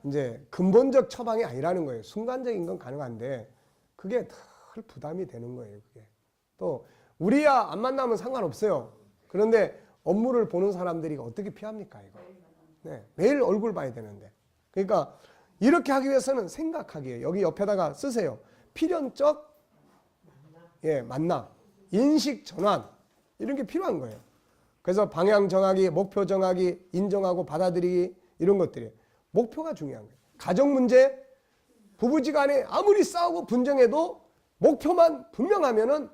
이제 근본적 처방이 아니라는 거예요. 순간적인 건 가능한데 그게 덜 부담이 되는 거예요, 그게. 또 우리야 안 만나면 상관없어요. 그런데 업무를 보는 사람들이 어떻게 피합니까, 이거? 네, 매일 얼굴 봐야 되는데. 그러니까 이렇게 하기 위해서는 생각하기에 여기 옆에다가 쓰세요. 필연적 만남, 인식 전환 이런 게 필요한 거예요. 그래서 방향 정하기, 목표 정하기, 인정하고 받아들이기 이런 것들이 목표가 중요한 거예요. 가정 문제, 부부지간에 아무리 싸우고 분쟁해도 목표만 분명하면은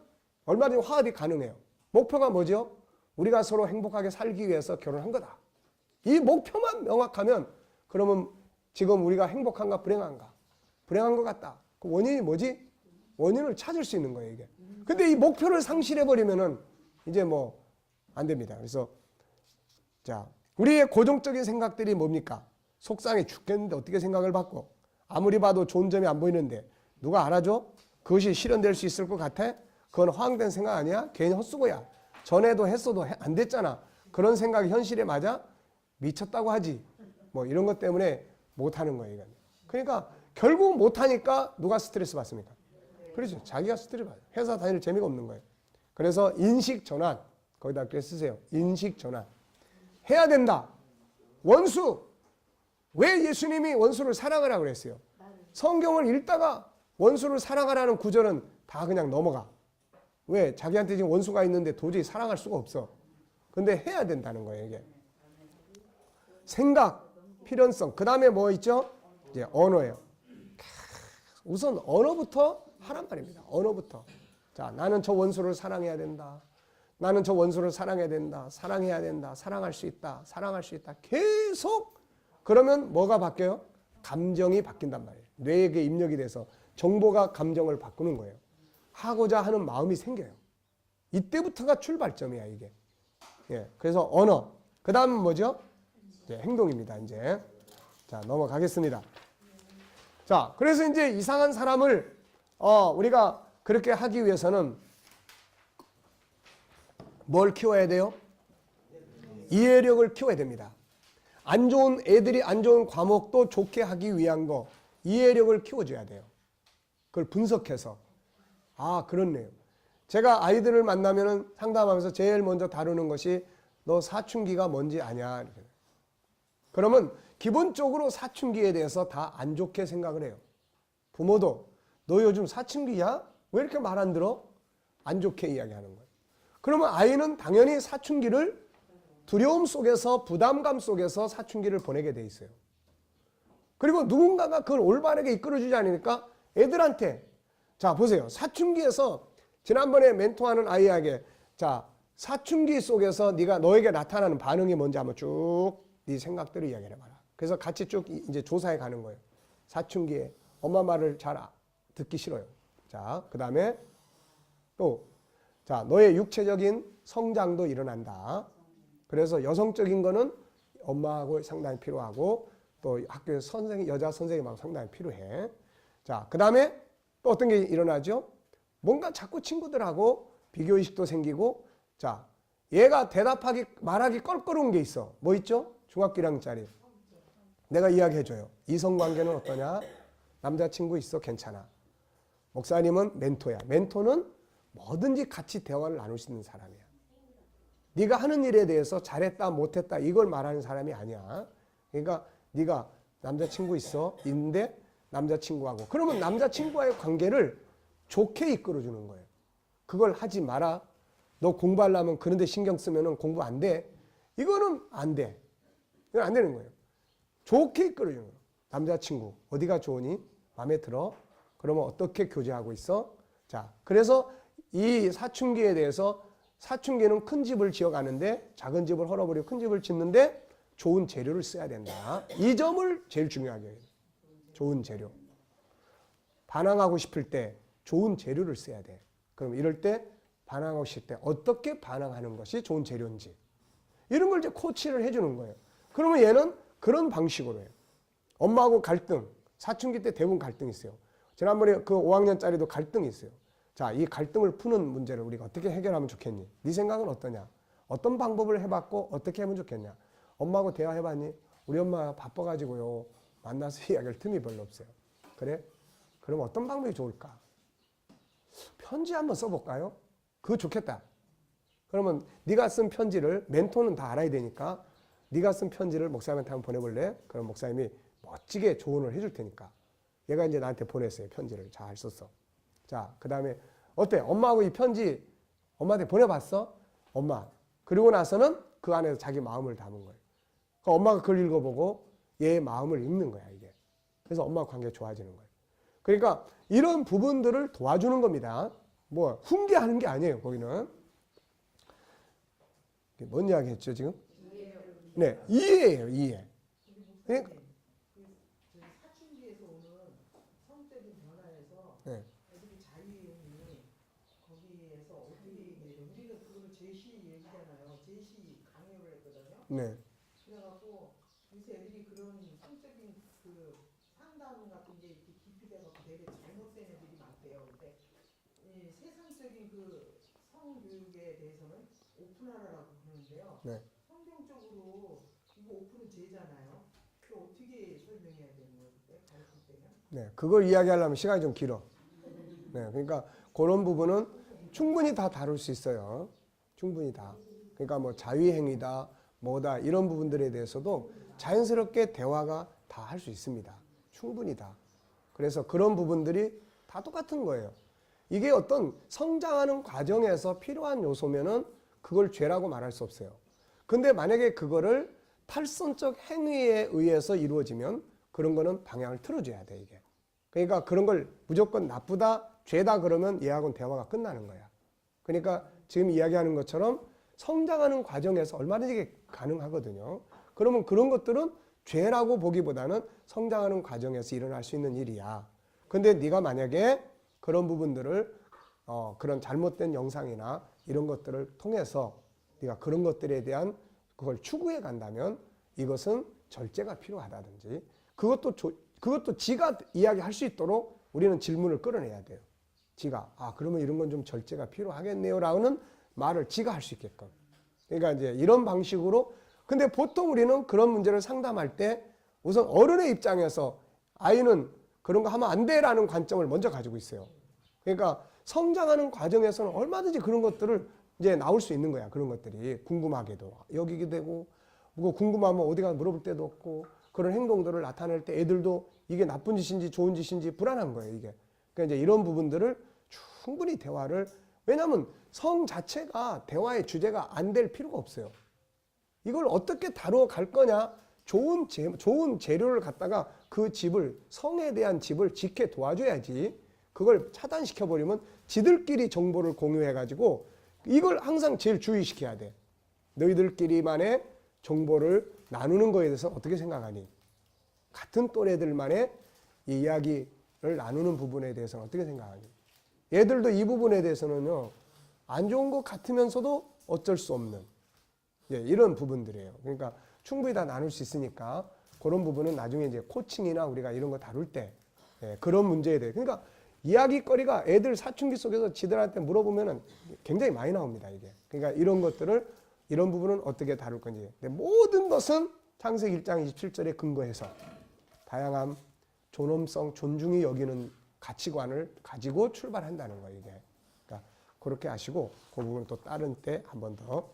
얼마든지 화합이 가능해요. 목표가 뭐죠? 우리가 서로 행복하게 살기 위해서 결혼한 거다. 이 목표만 명확하면 그러면 지금 우리가 행복한가 불행한가? 불행한 것 같다. 그 원인이 뭐지? 원인을 찾을 수 있는 거예요, 이게. 근데 이 목표를 상실해버리면은 이제 뭐 안 됩니다. 그래서 자, 우리의 고정적인 생각들이 뭡니까? 속상해 죽겠는데 어떻게 생각을 바꿔? 아무리 봐도 좋은 점이 안 보이는데 누가 알아줘? 그것이 실현될 수 있을 것 같아? 그건 허황된 생각 아니야? 괜히 헛수고야. 전에도 했어도 안 됐잖아. 그런 생각이 현실에 맞아? 미쳤다고 하지. 뭐 이런 것 때문에 못하는 거예요, 이건. 그러니까 결국 못하니까 누가 스트레스 받습니까? 그렇죠. 자기가 스트레스 받아요. 회사 다닐 재미가 없는 거예요. 그래서 인식 전환, 거기다 그렇게 쓰세요. 인식 전환. 해야 된다. 원수. 왜 예수님이 원수를 사랑하라고 그랬어요? 성경을 읽다가 원수를 사랑하라는 구절은 다 그냥 넘어가. 왜? 자기한테 지금 원수가 있는데 도저히 사랑할 수가 없어. 근데 해야 된다는 거예요, 이게. 생각, 필연성. 그 다음에 뭐 있죠? 이제 언어예요. 우선 언어부터 하란 말입니다. 언어부터. 자, 나는 저 원수를 사랑해야 된다. 나는 저 원수를 사랑해야 된다. 사랑해야 된다. 사랑할 수 있다. 사랑할 수 있다. 계속 그러면 뭐가 바뀌어요? 감정이 바뀐단 말이에요. 뇌에게 입력이 돼서 정보가 감정을 바꾸는 거예요. 하고자 하는 마음이 생겨요. 이때부터가 출발점이야, 이게. 예, 그래서 언어. 그 다음은 뭐죠? 이제 행동입니다, 이제. 자, 넘어가겠습니다. 자, 그래서 이제 이상한 사람을 우리가 그렇게 하기 위해서는 뭘 키워야 돼요? 이해력을 키워야 됩니다. 안 좋은 애들이 안 좋은 과목도 좋게 하기 위한 거, 이해력을 키워줘야 돼요. 그걸 분석해서. 아, 그렇네요. 제가 아이들을 만나면은 상담하면서 제일 먼저 다루는 것이 너 사춘기가 뭔지 아냐. 이렇게. 그러면 기본적으로 사춘기에 대해서 다 안 좋게 생각을 해요. 부모도 너 요즘 사춘기야? 왜 이렇게 말 안 들어? 안 좋게 이야기하는 거예요. 그러면 아이는 당연히 사춘기를 두려움 속에서 부담감 속에서 사춘기를 보내게 돼 있어요. 그리고 누군가가 그걸 올바르게 이끌어주지 않으니까 애들한테 자 보세요. 사춘기에서 지난번에 멘토하는 아이에게 자 사춘기 속에서 네가 너에게 나타나는 반응이 뭔지 한번 쭉 네 생각대로 이야기를 해봐라. 그래서 같이 쭉 이제 조사해 가는 거예요. 사춘기에 엄마 말을 잘 듣기 싫어요. 자, 그 다음에 또 자 너의 육체적인 성장도 일어난다. 그래서 여성적인 거는 엄마하고 상당히 필요하고 또 학교에서 선생님, 여자 선생님하고 상당히 필요해. 자, 그 다음에 또 어떤 게 일어나죠? 뭔가 자꾸 친구들하고 비교의식도 생기고 자, 얘가 대답하기, 말하기 껄끄러운 게 있어. 뭐 있죠? 중학교 1학년짜리. 내가 이야기해줘요. 이성관계는 어떠냐? 남자친구 있어? 괜찮아. 목사님은 멘토야. 멘토는 뭐든지 같이 대화를 나눌 수 있는 사람이야. 네가 하는 일에 대해서 잘했다 못했다 이걸 말하는 사람이 아니야. 그러니까 네가 남자친구 있어? 있는데 남자친구하고 그러면 남자친구와의 관계를 좋게 이끌어주는 거예요. 그걸 하지 마라. 너 공부하려면 그런 데 신경 쓰면 공부 안 돼. 이거는 안 돼. 이건 안 되는 거예요. 좋게 이끌어주는 거예요. 남자친구 어디가 좋으니? 마음에 들어? 그러면 어떻게 교제하고 있어? 자, 그래서 이 사춘기에 대해서 사춘기는 큰 집을 지어가는데 작은 집을 헐어버리고 큰 집을 짓는데 좋은 재료를 써야 된다. 이 점을 제일 중요하게 해요. 좋은 재료. 반항하고 싶을 때 좋은 재료를 써야 돼. 그럼 이럴 때 반항하고 싶을 때 어떻게 반항하는 것이 좋은 재료인지 이런 걸 이제 코치를 해주는 거예요. 그러면 얘는 그런 방식으로 해요. 엄마하고 갈등. 사춘기 때 대부분 갈등이 있어요. 지난번에 그 5학년짜리도 갈등이 있어요. 자, 이 갈등을 푸는 문제를 우리가 어떻게 해결하면 좋겠니? 네 생각은 어떠냐? 어떤 방법을 해봤고 어떻게 하면 좋겠냐? 엄마하고 대화해봤니? 우리 엄마 바빠가지고요. 만나서 이야기할 틈이 별로 없어요. 그래? 그럼 어떤 방법이 좋을까? 편지 한번 써볼까요? 그거 좋겠다. 그러면 네가 쓴 편지를 멘토는 다 알아야 되니까 네가 쓴 편지를 목사님한테 한번 보내볼래? 그럼 목사님이 멋지게 조언을 해줄 테니까 얘가 이제 나한테 보냈어요. 편지를 잘 썼어. 자, 그 다음에 어때? 엄마하고 이 편지 엄마한테 보내봤어? 엄마. 그리고 나서는 그 안에서 자기 마음을 담은 거예요. 그러니까 엄마가 그걸 읽어보고 얘의 마음을 읽는 거야 이게. 그래서 엄마 관계가 좋아지는 거예요. 그러니까 이런 부분들을 도와주는 겁니다. 뭐 훈계하는 게 아니에요. 거기는. 뭔 이야기 했죠 지금? 네, 이해예요. 이해. 그러니까 사춘기에서 오는 성적인 변화에서 네. 애들이 자유형이 거기에서 어떻게 얘기해요? 우리는 그거를 제시 얘기잖아요. 제시 강요를 했거든요. 네. 그래갖고 요새 애들이 그런 성적인 그 상담 같은 게 이렇게 깊이 돼서 되게 잘못된 애들이 많대요. 근데 이 세상적인 그 성교육에 대해서는 오픈하라고 그러는데요. 네. 성경적으로 이거 오픈은 죄잖아요. 그 어떻게 설명해야 되는 거예요? 가르칠 때는? 네. 그걸 이야기하려면 시간이 좀 길어. 네. 그러니까 그런 부분은 충분히 다 다룰 수 있어요. 충분히 다. 그러니까 뭐 자위행위다, 뭐다 이런 부분들에 대해서도 자연스럽게 대화가 다 할 수 있습니다. 충분히 다. 그래서 그런 부분들이 다 똑같은 거예요. 이게 어떤 성장하는 과정에서 필요한 요소면은 그걸 죄라고 말할 수 없어요. 근데 만약에 그거를 탈선적 행위에 의해서 이루어지면 그런 거는 방향을 틀어줘야 돼, 이게. 그러니까 그런 걸 무조건 나쁘다, 죄다 그러면 얘하고는 대화가 끝나는 거야. 그러니까 지금 이야기하는 것처럼 성장하는 과정에서 얼마든지 이게 가능하거든요. 그러면 그런 것들은 죄라고 보기보다는 성장하는 과정에서 일어날 수 있는 일이야. 근데 네가 만약에 그런 부분들을 그런 잘못된 영상이나 이런 것들을 통해서 네가 그런 것들에 대한 그걸 추구해 간다면 이것은 절제가 필요하다든지 그것도 지가 이야기할 수 있도록 우리는 질문을 끌어내야 돼요. 지가 그러면 이런 건 좀 절제가 필요하겠네요 라는 말을 지가 할 수 있게끔. 그러니까 이제 이런 방식으로 근데 보통 우리는 그런 문제를 상담할 때 우선 어른의 입장에서 아이는 그런 거 하면 안 돼라는 관점을 먼저 가지고 있어요. 그러니까 성장하는 과정에서는 얼마든지 그런 것들을 이제 나올 수 있는 거야. 그런 것들이 궁금하게도 여기게 되고, 뭐 궁금하면 어디 가서 물어볼 데도 없고, 그런 행동들을 나타낼 때 애들도 이게 나쁜 짓인지 좋은 짓인지 불안한 거예요. 이게. 그러니까 이제 이런 부분들을 충분히 대화를, 왜냐하면 성 자체가 대화의 주제가 안 될 필요가 없어요. 이걸 어떻게 다루어 갈 거냐, 좋은 재료를 갖다가 그 집을, 성에 대한 집을 지켜 도와줘야지. 그걸 차단시켜버리면 지들끼리 정보를 공유해가지고 이걸 항상 제일 주의시켜야 돼. 너희들끼리만의 정보를 나누는 거에 대해서 어떻게 생각하니? 같은 또래들만의 이 이야기를 나누는 부분에 대해서는 어떻게 생각하니? 얘들도 이 부분에 대해서는요, 안 좋은 것 같으면서도 어쩔 수 없는, 예, 이런 부분들이에요. 그러니까 충분히 다 나눌 수 있으니까 그런 부분은 나중에 이제 코칭이나 우리가 이런 거 다룰 때, 예, 그런 문제에 대해, 그러니까 이야기거리가 애들 사춘기 속에서 지들한테 물어보면은 굉장히 많이 나옵니다, 이게. 그러니까 이런 것들을, 이런 부분은 어떻게 다룰 건지. 근데 모든 것은 창세기 1장 27절에 근거해서 다양한 존엄성, 존중이 여기는 가치관을 가지고 출발한다는 거예요, 이게. 그러니까 그렇게 하시고 그 부분은 또 다른 때 한 번 더.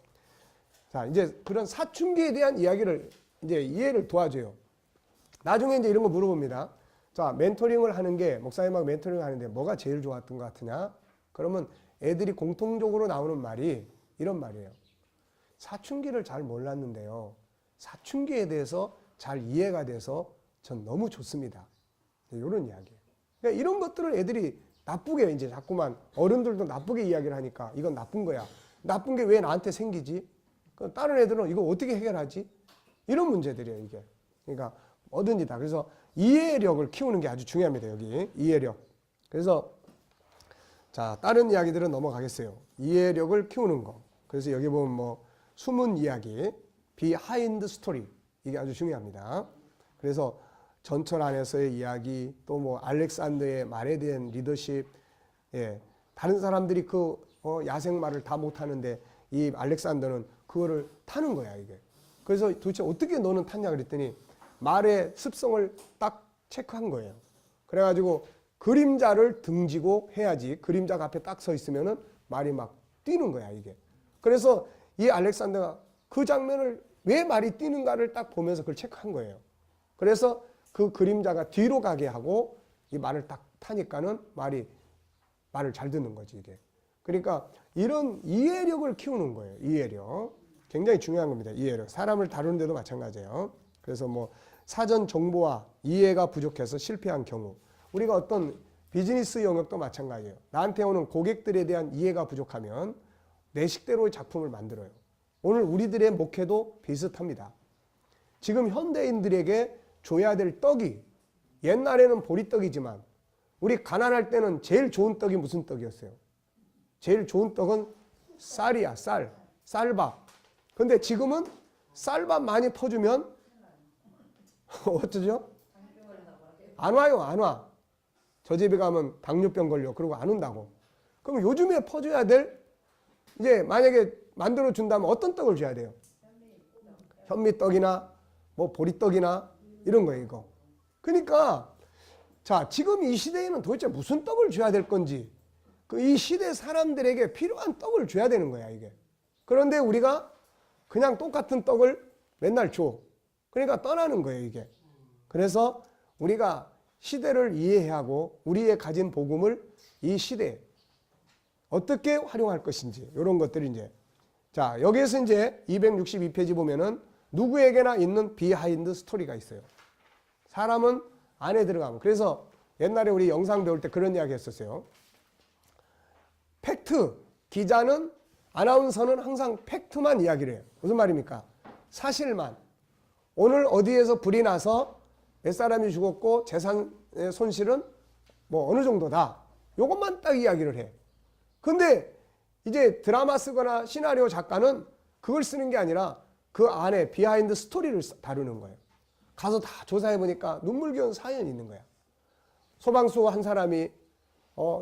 자, 이제 그런 사춘기에 대한 이야기를 이제 이해를 도와줘요. 나중에 이제 이런 거 물어봅니다. 자, 멘토링을 하는 게, 목사님하고 멘토링을 하는데 뭐가 제일 좋았던 것 같으냐? 그러면 애들이 공통적으로 나오는 말이 이런 말이에요. 사춘기를 잘 몰랐는데요, 사춘기에 대해서 잘 이해가 돼서 전 너무 좋습니다. 이런 이야기예요. 그러니까 이런 것들을 애들이 나쁘게 이제 자꾸만, 어른들도 나쁘게 이야기를 하니까 이건 나쁜 거야. 나쁜 게 왜 나한테 생기지? 다른 애들은 이거 어떻게 해결하지? 이런 문제들이에요, 이게. 그러니까 뭐든지 다. 그래서 이해력을 키우는 게 아주 중요합니다, 여기. 이해력. 그래서 자, 다른 이야기들은 넘어가겠어요. 이해력을 키우는 거. 그래서 여기 보면 뭐 숨은 이야기, 비하인드 스토리, 이게 아주 중요합니다. 그래서 전철 안에서의 이야기, 또 뭐 알렉산더의 말에 대한 리더십, 예, 다른 사람들이 그 야생말을 다 못하는데 이 알렉산더는 그거를 타는 거야, 이게. 그래서 도대체 어떻게 너는 탔냐 그랬더니 말의 습성을 딱 체크한 거예요. 그래가지고 그림자를 등지고 해야지, 그림자가 앞에 딱 서 있으면은 말이 막 뛰는 거야, 이게. 그래서 이 알렉산더가 그 장면을 왜 말이 뛰는가를 딱 보면서 그걸 체크한 거예요. 그래서 그 그림자가 뒤로 가게 하고 이 말을 딱 타니까는 말을 잘 듣는 거지, 이게. 그러니까 이런 이해력을 키우는 거예요. 이해력. 굉장히 중요한 겁니다. 이해력. 사람을 다루는 데도 마찬가지예요. 그래서 뭐 사전 정보와 이해가 부족해서 실패한 경우, 우리가 어떤 비즈니스 영역도 마찬가지예요. 나한테 오는 고객들에 대한 이해가 부족하면 내 식대로의 작품을 만들어요. 오늘 우리들의 목회도 비슷합니다. 지금 현대인들에게 줘야 될 떡이, 옛날에는 보리떡이지만 우리 가난할 때는 제일 좋은 떡이 무슨 떡이었어요? 제일 좋은 떡은 쌀이야, 쌀밥. 근데 지금은 쌀밥 많이 퍼주면 어쩌죠? 안 와요, 안 와. 저 집에 가면 당뇨병 걸려. 그러고 안 온다고. 그럼 요즘에 퍼줘야 될, 이제 만약에 만들어 준다면 어떤 떡을 줘야 돼요? 현미떡이나 뭐 보리떡이나 이런 거예요, 이거. 그러니까 자, 지금 이 시대에는 도대체 무슨 떡을 줘야 될 건지, 그 이 시대 사람들에게 필요한 떡을 줘야 되는 거야, 이게. 그런데 우리가 그냥 똑같은 떡을 맨날 줘. 그러니까 떠나는 거예요, 이게. 그래서 우리가 시대를 이해해야 하고 우리의 가진 복음을 이 시대에 어떻게 활용할 것인지, 이런 것들이 이제. 자, 여기에서 이제 262페이지 보면은 누구에게나 있는 비하인드 스토리가 있어요. 사람은 안에 들어가면. 그래서 옛날에 우리 영상 배울 때 그런 이야기 했었어요. 팩트, 기자는, 아나운서는 항상 팩트만 이야기를 해요. 무슨 말입니까? 사실만. 오늘 어디에서 불이 나서 몇 사람이 죽었고 재산의 손실은 뭐 어느 정도다. 요것만 딱 이야기를 해. 근데 이제 드라마 쓰거나 시나리오 작가는 그걸 쓰는 게 아니라 그 안에 비하인드 스토리를 다루는 거예요. 가서 다 조사해보니까 눈물겨운 사연이 있는 거야. 소방수 한 사람이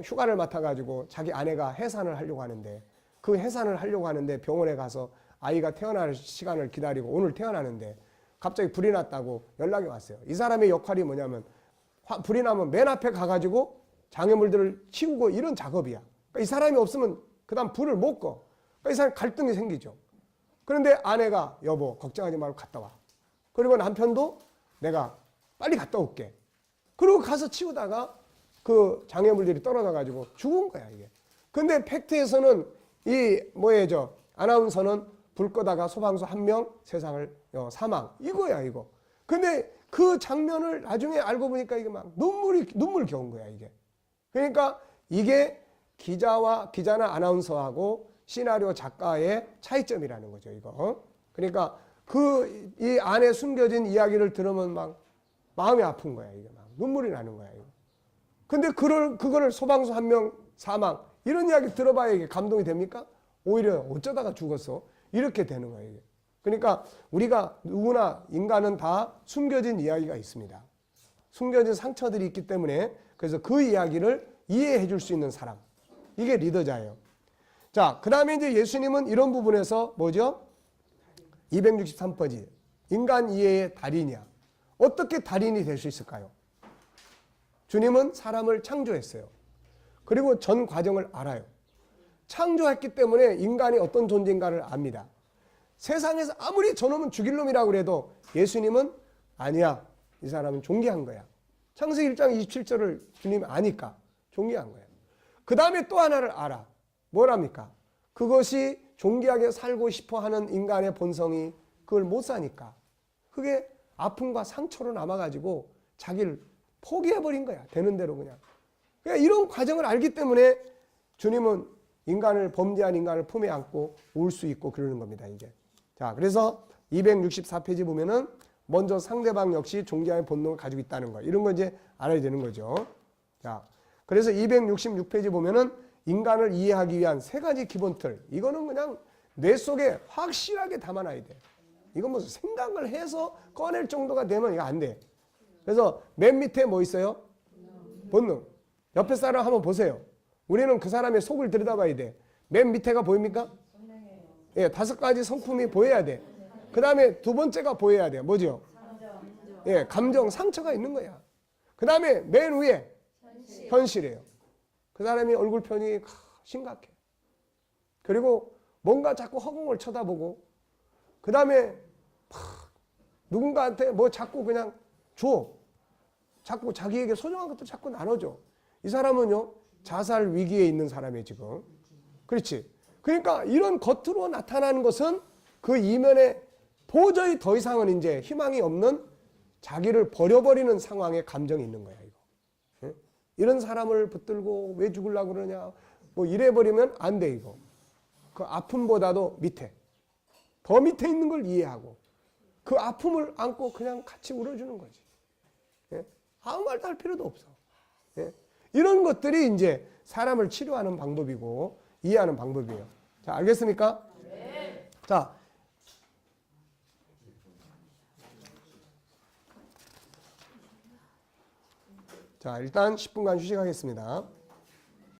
휴가를 맡아가지고 자기 아내가 해산을 하려고 하는데, 그 해산을 하려고 하는데 병원에 가서 아이가 태어날 시간을 기다리고 오늘 태어나는데 갑자기 불이 났다고 연락이 왔어요. 이 사람의 역할이 뭐냐면 불이 나면 맨 앞에 가가지고 장애물들을 치우고 이런 작업이야. 그러니까 이 사람이 없으면 그 다음 불을 못 꺼. 그러니까 이 사람 갈등이 생기죠. 그런데 아내가 여보 걱정하지 말고 갔다 와. 그리고 남편도 내가 빨리 갔다 올게. 그리고 가서 치우다가 그 장애물들이 떨어져가지고 죽은 거야 이게. 근데 팩트에서는 이 아나운서는 불 끄다가 소방수 1명 세상을 사망 이거야 이거. 근데 그 장면을 나중에 알고 보니까 이게 막 눈물 겨운 거야 이게. 그러니까 이게 기자나 아나운서하고 시나리오 작가의 차이점이라는 거죠 이거. 그러니까 이 안에 숨겨진 이야기를 들으면 막 마음이 아픈 거야 이게. 막 눈물이 나는 거야 이거. 근데 그거를 소방수 1명 사망 이런 이야기 들어봐야 이게 감동이 됩니까? 오히려 어쩌다가 죽었어 이렇게 되는 거예요 이게. 그러니까 우리가 누구나 인간은 다 숨겨진 이야기가 있습니다. 숨겨진 상처들이 있기 때문에 그래서 그 이야기를 이해해 줄 수 있는 사람 이게 리더자예요. 자, 그 다음에 이제 예수님은 이런 부분에서 뭐죠? 263페이지 인간 이해의 달인이야. 어떻게 달인이 될 수 있을까요? 주님은 사람을 창조했어요. 그리고 전 과정을 알아요. 창조했기 때문에 인간이 어떤 존재인가를 압니다. 세상에서 아무리 저놈은 죽일 놈이라고 그래도 예수님은 아니야. 이 사람은 존귀한 거야. 창세기 1장 27절을 주님이 아니까 존귀한 거야. 그 다음에 또 하나를 알아. 뭐랍니까? 그것이 존귀하게 살고 싶어 하는 인간의 본성이 그걸 못 사니까. 그게 아픔과 상처로 남아가지고 자기를 포기해버린 거야. 되는 대로 그냥. 그러니까 이런 과정을 알기 때문에 주님은 범죄한 인간을 품에 안고 울 수 있고 그러는 겁니다. 이게. 자, 그래서 264페이지 보면은 먼저 상대방 역시 존귀한 본능을 가지고 있다는 거. 이런 거 이제 알아야 되는 거죠. 자, 그래서 266페이지 보면은 인간을 이해하기 위한 3가지 기본 틀. 이거는 그냥 뇌 속에 확실하게 담아놔야 돼. 이건 무슨 생각을 해서 꺼낼 정도가 되면 이거 안 돼. 그래서 맨 밑에 뭐 있어요? 본능. 옆에 사람 한번 보세요. 우리는 그 사람의 속을 들여다봐야 돼. 맨 밑에가 보입니까? 예, 5가지 성품이 보여야 돼. 그 다음에 2번째가 보여야 돼. 뭐죠? 예, 감정, 상처가 있는 거야. 그 다음에 맨 위에 현실이에요. 그 사람이 얼굴 표현이 심각해. 그리고 뭔가 자꾸 허공을 쳐다보고 그 다음에 누군가한테 뭐 자꾸 그냥 줘. 자꾸 자기에게 소중한 것도 자꾸 나눠줘. 이 사람은요 자살 위기에 있는 사람이에요 지금. 그렇지. 그러니까 이런 겉으로 나타나는 것은 그 이면에 도저히 더 이상은 이제 희망이 없는 자기를 버려버리는 상황에 감정이 있는 거야 이거. 이런 사람을 붙들고 왜 죽으려고 그러냐 뭐 이래버리면 안 돼 이거. 그 아픔보다도 더 밑에 있는 걸 이해하고 그 아픔을 안고 그냥 같이 울어주는 거지. 아무 말도 할 필요도 없어. 이런 것들이 이제 사람을 치료하는 방법이고 이해하는 방법이에요. 자, 알겠습니까? 네. 자, 일단 10분간 휴식하겠습니다.